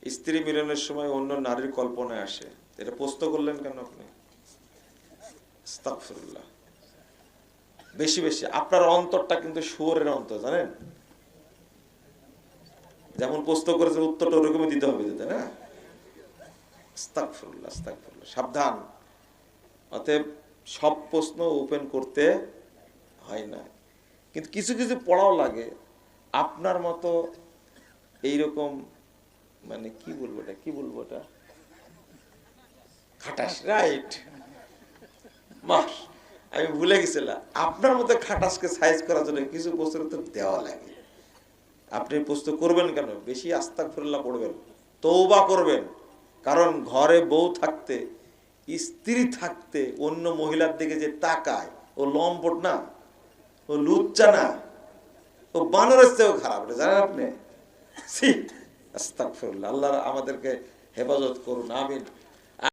স্ত্রী মিলনের সময় অন্য নারীর কল্পনায় আসে, এটা প্রশ্ন করলেন কেন আপনি? আস্তাগফিরুল্লাহ। বেশি বেশি আপনার অন্তরটা কিন্তু শুয়োরের অন্তর, জানেন? যেমন প্রশ্ন করেছে উত্তরটা ওরকমই দিতে হবে, তাই না? আস্তাগফিরুল্লাহ, আস্তাগফিরুল্লাহ, সাবধান। অতএব সব প্রশ্ন ওপেন করতে হয় না, কিন্তু কিছু কিছু পড়াও লাগে। আপনার মতো এইরকম, মানে কি বলবো এটা খাটাস, রাইট? মাস আমি ভুলে গেছিলাম, আপনার মতো খাটাসকে সাইজ করার জন্য কিছু প্রশ্নের উত্তর দেওয়া লাগে। আপনি প্রশ্ন করবেন কেন? বেশি আস্তাগফিরুল্লাহ পড়বেন, তওবা করবেন। কারণ ঘরে বউ থাকতে, স্ত্রী থাকতে অন্য মহিলার দিকে যে তাকায়, ও লম্পট না, ও লুচ্চা না, ও বানরের চেয়েও খারাপ, এটা জানেন আপনি? আস্তাগফিরুল্লাহ। আল্লাহ আমাদেরকে হেফাজত করুন, আমিন।